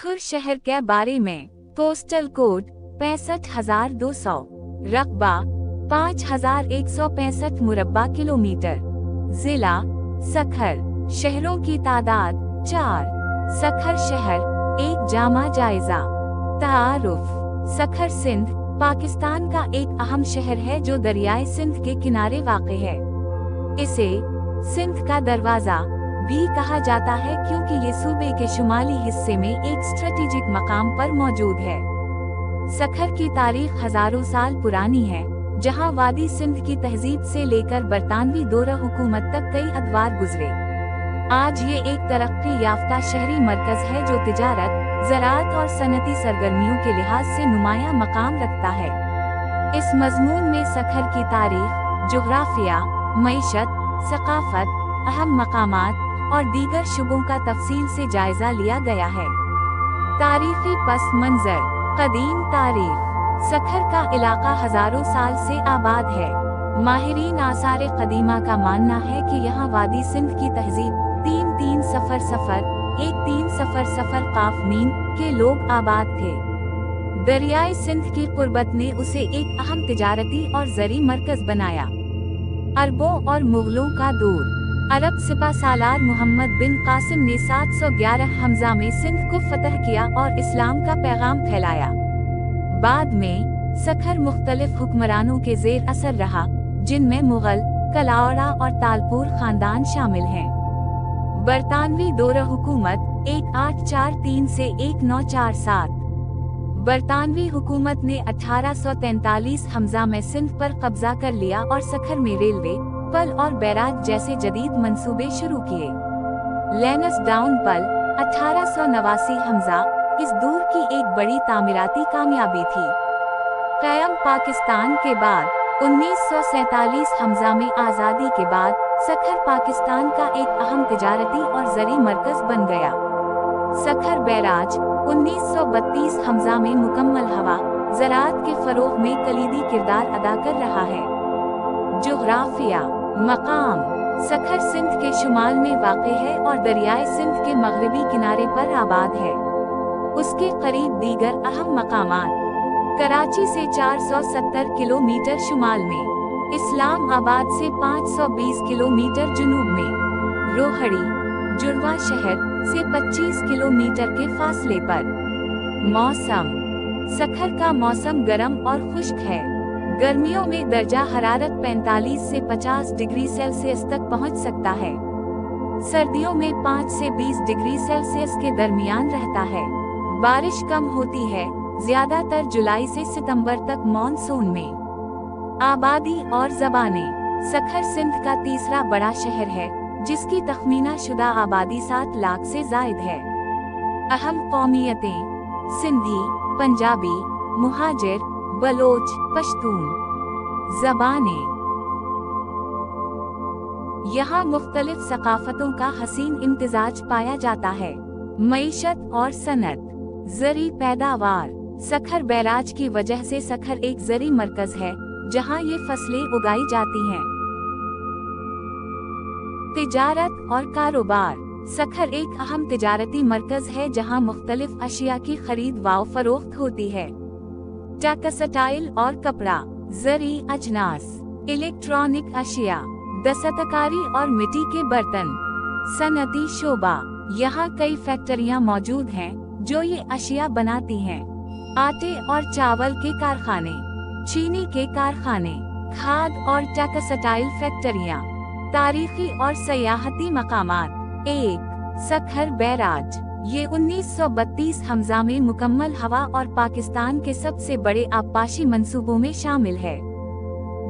सखर शहर के बारे में। पोस्टल कोड 65,200, रकबा 5,165 मुरब्बा किलोमीटर। जिला सखर। शहरों की तादाद 4। सखर शहर एक जामा जायजा। तारुफ। सखर सिंध पाकिस्तान का एक अहम शहर है जो दरियाए सिंध के किनारे वाक़ है। इसे सिंध का दरवाजा भी कहा जाता है क्योंकि ये सूबे के शुमाली हिस्से में एक स्ट्रेटेजिक मकाम पर मौजूद है। सखर की तारीख हजारों साल पुरानी है, जहां वादी सिंध की तहजीब से लेकर बरतानवी दौरा हुकूमत तक कई अदवार गुजरे। आज ये एक तरक्की याफ्ता शहरी मरकज है जो तिजारत, ज़राअत और सनती सरगर्मियों के लिहाज से नुमायां मकाम रखता है। इस मजमून में सखर की तारीख, जुग़राफिया, मईशत, सकाफत, अहम मकामात और दीगर शुबों का तफसील से जायजा लिया गया है। तारीखी पस मंजर। कदीम तारीख। सखर का इलाका हजारों साल से आबाद है। माहिरीन आसार कदीमा का मानना है कि यहाँ वादी सिंध की तहजीब 3-3-0-0-1-3-0-0 काफ मीम के लोग आबाद थे। दरियाए सिंध की कुर्बत ने उसे एक अहम तिजारती और ज़री मरकज बनाया। अरबों और मुगलों का दौर। अरब सिपा सालार मोहम्मद बिन कासिम ने 711 हमजा में सिंध को फतह किया और इस्लाम का पैगाम फैलाया। बाद में सखर मुख्तलिफ हुक्मरानों के ज़ेर असर रहा, जिनमें मुगल, कलाउड़ा और तालपुर खानदान शामिल हैं। बरतानवी दौरा हुकूमत 1843 से 1947। बरतानवी हुकूमत ने 1843 हमजा में सिंध पर कब्जा कर लिया और सखर में रेलवे, पल और बैराज जैसे जदीद मंसूबे शुरू किए। लैंसडाउन पल 1889 हमजा इस दूर की एक बड़ी तामीराती कामयाबी थी। क़याम पाकिस्तान के बाद 1947 हमजा में आज़ादी के बाद सखर पाकिस्तान का एक अहम तिजारती और ज़री मरकज बन गया। सखर बैराज 1932 हमजा में मुकम्मल हवा, ज़राअत के फ़रोग़ में कलीदी किरदार अदा कर रहा है। जुग़राफिया। मकाम। सखर सिंध के शुमाल में वाक़ है और दरियाए सिंध के मग़रिबी किनारे पर आबाद है। उसके करीब दीगर अहम मकामात। कराची से 470 किलोमीटर शुमाल में, इस्लामाबाद से 520 किलोमीटर जुनूब में, रोहड़ी, जुड़वा शहर से 25 किलोमीटर के फासले पर। मौसम। सखर का मौसम गर्म और खुश्क है। गर्मियों में दर्जा हरारत 45 से 50 डिग्री सेल्सियस तक पहुंच सकता है। सर्दियों में 5 से 20 डिग्री सेल्सियस के दरमियान रहता है। बारिश कम होती है, ज्यादातर जुलाई से सितंबर तक मॉनसून में। आबादी और ज़बानें। सखर सिंध का तीसरा बड़ा शहर है, जिसकी तखमीना शुदा आबादी 7 लाख से जायद है। अहम कौमियतें: सिंधी, पंजाबी, मुहाजिर, बलोच, पश्तून। ज़बानें। यहाँ मुख्तलिफ सकाफतों का हसीन इम्तिजाज पाया जाता है। मईशत और सनत। ज़री पैदावार। सखर बैराज की वजह से सखर एक ज़री मरकज है, जहाँ ये फसलें उगाई जाती हैं। तिजारत और कारोबार। सखर एक अहम तिजारती मरकज है जहाँ मुख्तलिफ अशिया की खरीद व फरोख्त होती है। टेक्सटाइल और कपड़ा, ज़री अजनास, इलेक्ट्रॉनिक अशिया, दस्तकारी और मिट्टी के बर्तन। सनती शोबा। यहाँ कई फैक्ट्रियाँ मौजूद हैं जो ये अशिया बनाती हैं। आटे और चावल के कारखाने, चीनी के कारखाने, खाद और टेक्सटाइल फैक्ट्रियाँ। तारीखी और सयाहती मकामात। 1. सखर बैराज। ये 1932 हमजा में मुकम्मल हवा और पाकिस्तान के सबसे बड़े आबपाशी मंसूबों में शामिल है।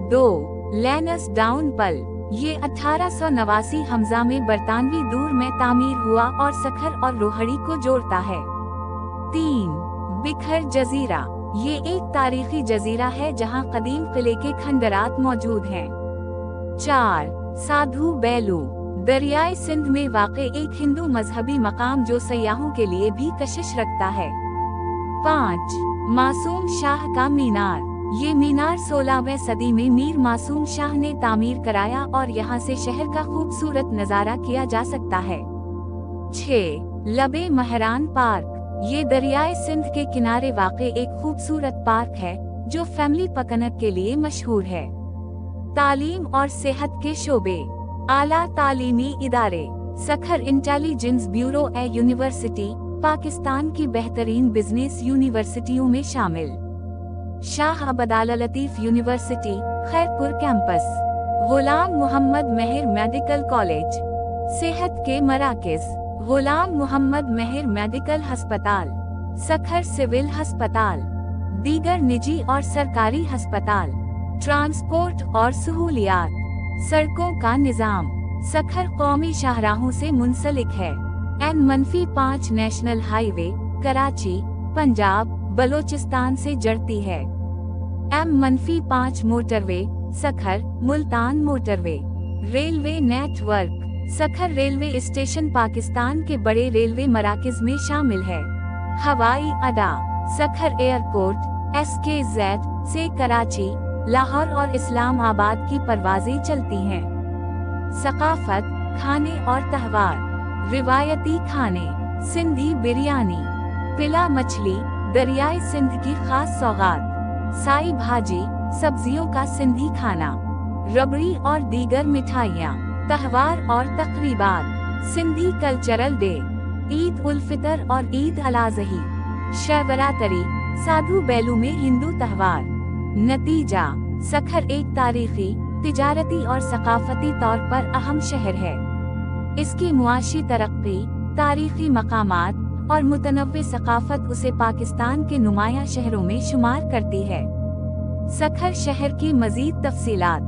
2. लैंसडाउन पल। ये 1889 हमजा में बरतानवी दूर में तामीर हुआ और सखर और रोहड़ी को जोड़ता है। 3. बिखर जजीरा। ये एक तारीखी जजीरा है जहाँ कदीम किले के खंडरात मौजूद हैं। 4. साधु बेलू। दरियाए सिंध में वाक़े एक हिंदू मजहबी मकाम जो सयाहों के लिए भी कशिश रखता है। 5. मासूम शाह का मीनार। ये मीनार 16वीं सदी में मीर मासूम शाह ने तामीर कराया और यहाँ से शहर का खूबसूरत नज़ारा किया जा सकता है। 6. लबे महरान पार्क। ये दरियाए सिंध के किनारे वाक़े एक खूबसूरत पार्क है जो फैमिली पिकनिक के लिए मशहूर है। तालीम और सेहत के शोबे, आला तालीमी इदारे, सखर इंटेलिजेंस ब्यूरो ए यूनिवर्सिटी पाकिस्तान की बेहतरीन बिजनेस यूनिवर्सिटियों में शामिल। शाह अब्दुल लतीफ यूनिवर्सिटी खैरपुर कैंपस, गुलाम मोहम्मद मेहर मेडिकल कॉलेज, सेहत के मराकज, गुलाम मोहम्मद मेहर मेडिकल अस्पताल, सखर सिविल अस्पताल, दीगर निजी और सरकारी अस्पताल, ट्रांसपोर्ट और सहूलियात, सड़कों का निजाम, सखर कौमी शाहराहों से मुंसलिक है। N-5 national highway Karachi, Punjab, Balochistan से जड़ती है। M-5 motorway Sukkur, Multan motorway. Railway network, Sukkur railway station Pakistan के बड़े रेलवे मराकज में शामिल है। हवाई अड्डा, सखर एयरपोर्ट SKZ से कराची, लाहौर और इस्लामाबाद की परवाजें चलती हैं। सकाफत, खाने और त्योहार, रिवायती खाने, सिंधी बिरयानी, पिला मछली दरियाए सिंध की खास सौगात, साई भाजी सब्जियों का सिंधी खाना, रबड़ी और दीगर मिठाइयाँ, त्योहार और तकरीबात, सिंधी कल्चरल डे, ईद उल फितर और ईद अल अज़ही, शिवरात्रि, साधु बेलू में हिंदू त्योहार। नतीजा, सखर एक तारीखी, तिजारती और सकाफती तौर पर अहम शहर है। इसकी मुआशी तरक्की, तारीखी मकामात और मुतनव्वे सकाफत उसे पाकिस्तान के नुमाया शहरों में शुमार करती है। सखर शहर की मजीद तफसीलात,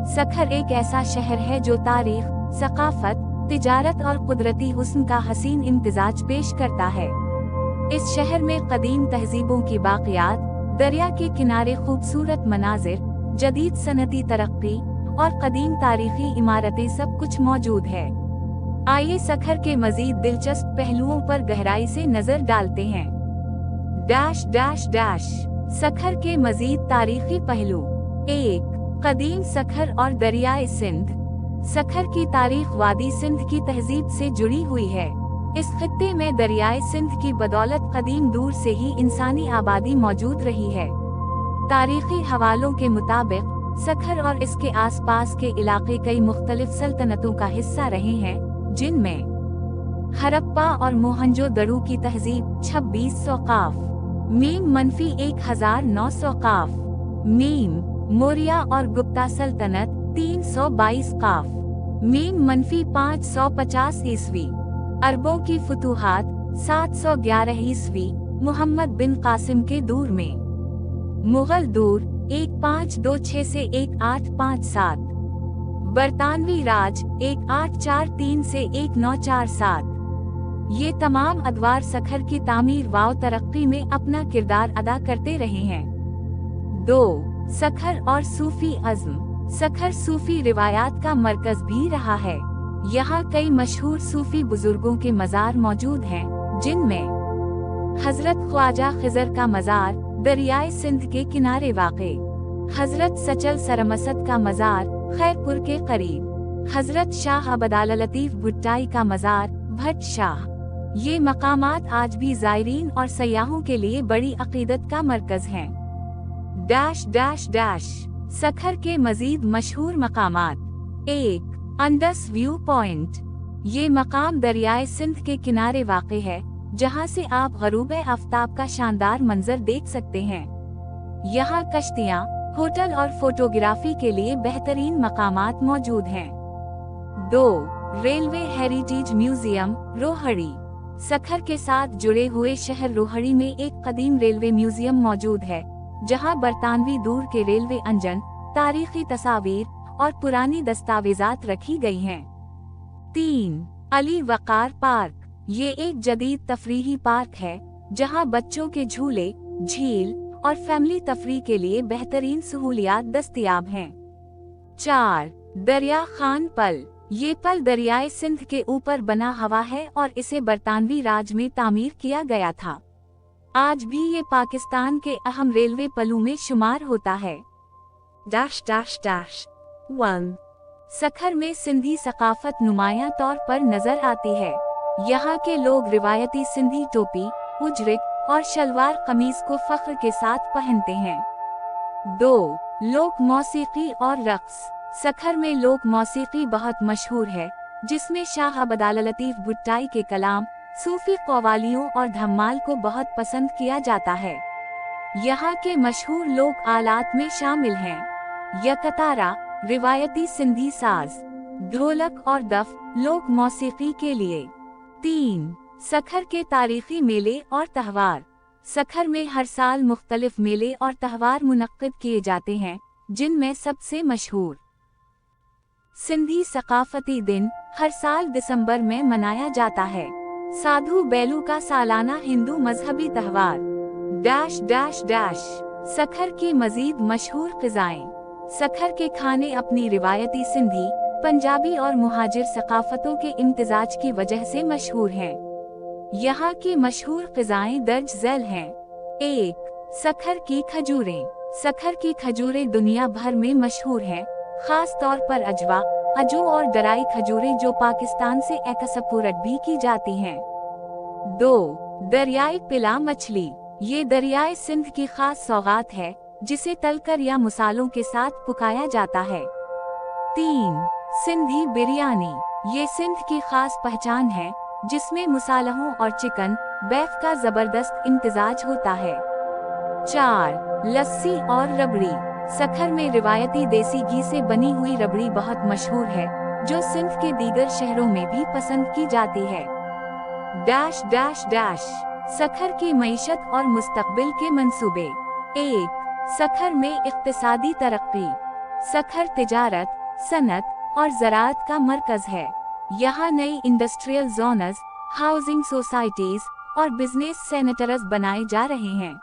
सखर एक ऐसा शहर है जो तारीख, सकाफत, तिजारत और कुदरती हुस्न का हसीन इम्तिजाज पेश करता है। इस शहर में कदीम तहजीबों की बाक़ियात, दरिया के किनारे खूबसूरत मनाजिर, जदीद सनती तरक्की और कदीम तारीखी इमारतें सब कुछ मौजूद है। आइए सखर के मजीद दिलचस्प पहलुओं पर गहराई से नजर डालते हैं। डैश डैश डैश सखर के मजीद तारीखी पहलू। 1. कदीम सखर और दरियाए सिंध। सखर की तारीख वादी सिंध की तहजीब से जुड़ी हुई है। इस खित्ते में दरियाए सिंध की बदौलत कदीम दूर से ही इंसानी आबादी मौजूद रही है। तारीखी हवालों के मुताबिक सखर और इसके आसपास के इलाके कई मुख्तलिफ सल्तनतों का हिस्सा रहे हैं, जिनमें हरप्पा और मोहनजोदड़ो की तहजीब 2600 काफ, -1900 काफ, मौर्या और गुप्ता सल्तनत 322 काफ, -550 ईस्वी, अरबों की फुतूहात 711 ईस्वी मोहम्मद बिन कासिम के दूर में, मुगल दूर 1526 से 1857, बरतानवी राज 1843 से 1947। ये तमाम अदवार सखर की तामीर व तरक्की में अपना किरदार अदा करते रहे हैं। 2. सखर और सूफी अज़्म। सखर सूफी रिवायात का मरकज भी रहा है। यहाँ कई मशहूर सूफी बुजुर्गों के मज़ार मौजूद हैं, जिनमें हजरत ख्वाजा खिजर का मज़ार दरियाए सिंध के किनारे वाक़े, हजरत सचल सरमसद का मज़ार खैरपुर के करीब, हजरत शाह अब्दुल लतीफ भुट्टाई का मज़ार भट्ट शाह। ये मकामात आज भी ज़ायरीन और सयाहों के लिए बड़ी अकीदत का मरकज हैं। डैश डैश डैश सखर के मजीद मशहूर मकामात। 1. अंडस व्यू पॉइंट। ये मकाम दरियाए सिंध के किनारे वाक़े है, जहाँ से आप ग़रूब आफ्ताब का शानदार मंजर देख सकते हैं। यहाँ कश्तियाँ, होटल और फोटोग्राफी के लिए बेहतरीन मकामात मौजूद हैं। 2. Railway heritage museum Rohri. Sukkur के साथ जुड़े हुए शहर रोहड़ी में एक कदीम रेलवे म्यूजियम मौजूद है, जहां बरतानवी दूर के रेलवे इंजन, तारीखी तस्वीर और पुरानी दस्तावेजात रखी गई हैं। 3. अली वकार पार्क। ये एक जदीद तफरीही पार्क है, जहां बच्चों के झूले, झील और फैमिली तफरीह के लिए बेहतरीन सहूलियात दस्तयाब हैं। 4. दरिया खान पल। ये पल दरियाए सिंध के ऊपर बना हुआ है और इसे बरतानवी राज में तामीर किया गया था। आज भी ये पाकिस्तान के अहम रेलवे पलों में शुमार होता है। Dash dash dash 1. सखर में सिंधी सकाफत नुमायां तौर पर नजर आती है। यहाँ के लोग रिवायती सिंधी टोपी, उजरिक और शलवार कमीज को फख्र के साथ पहनते हैं। 2. लोक मौसीकी और रक्स। सखर में लोक मौसीकी बहुत मशहूर है, जिसमें शाह अब्दुल लतीफ भुट्टाई के कलाम, सूफी कव्वालियों और धम्माल को बहुत पसंद किया जाता है। यहाँ के मशहूर लोक आलात में शामिल हैं यकतारा, रिवायती सिंधी साज, ढोलक और दफ लोक मौसीकी के लिए। 3. सखर के तारीखी मेले और त्योहार। सखर में हर साल मुख्तलिफ मेले और त्योहार मुनक्किद किए जाते हैं, जिनमें सबसे मशहूर सिंधी सकाफती दिन हर साल दिसंबर में मनाया जाता है। साधु बेलू का सालाना हिंदू मजहबी त्योहार। Dash dash dash. सखर की मजीद मशहूर ग़िज़ाएं। सखर के खाने अपनी रिवायती सिंधी, पंजाबी और मुहाजिर सकाफतों के इम्तिजाज की वजह से मशहूर हैं। यहाँ की मशहूर ग़िज़ाएं दर्ज झैल हैं। 1. सखर की खजूरें। सखर की खजूरें दुनिया भर में मशहूर हैं, खास तौर पर अजवा, अजू और दराई खजूरें जो पाकिस्तान से एक्सपोर्ट भी की जाती हैं। 2. दरियाई पिला मछली। ये दरियाए सिंध की खास सौगात है, जिसे तलकर या मसालों के साथ पकाया जाता है। 3. सिंधी बिरयानी। ये सिंध की खास पहचान है, जिसमें मसालों और चिकन, बीफ का जबरदस्त इम्तिजाज होता है। 4. लस्सी और रबड़ी। सखर में रिवायती देसी घी से बनी हुई रबड़ी बहुत मशहूर है, जो सिंध के दीगर शहरों में भी पसंद की जाती है। Dash dash dash. सखर की मईशत और मुस्तकबिल के मंसूबे। 1. सखर में इक्तिसादी तरक्की। सखर तिजारत, सनत और ज़राअत का मरकज है। यहाँ नई इंडस्ट्रियल जोन्स, हाउसिंग सोसाइटीज और बिजनेस सेंटर्स बनाए जा रहे हैं।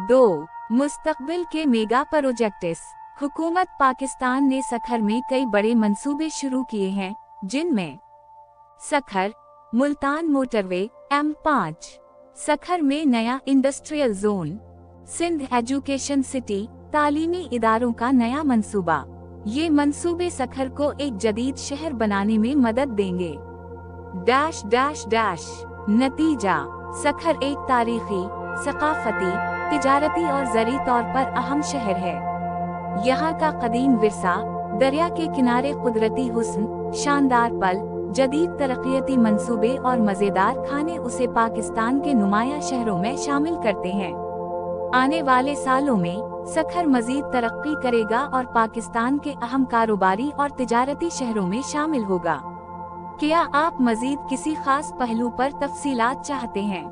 2. मुस्तकबिल के मेगा प्रोजेक्ट्स। हुकूमत पाकिस्तान ने सखर में कई बड़े मंसूबे शुरू किए हैं, जिनमें सखर मुल्तान मोटरवे M5, सखर में नया industrial zone, Sindh education city तालीमी इदारों का नया मंसूबा। ये मंसूबे सखर को एक जदीद शहर बनाने में मदद देंगे। Dash dash dash. नतीजा, सखर एक तारीखी, सकाफती, तिजारती और ज़री तौर पर अहम शहर है। यहाँ का कदीम विरसा, दरिया के किनारे कुदरती हुस्न, शानदार पल, जदीद तरक्याती मंसूबे और मज़ेदार खाने उसे पाकिस्तान के नुमाया शहरों में शामिल करते हैं। आने वाले सालों में सखर मजीद तरक्की करेगा और पाकिस्तान के अहम कारोबारी और तिजारती शहरों में शामिल होगा। क्या आप मजीद किसी खास पहलू पर तफसीलात चाहते हैं?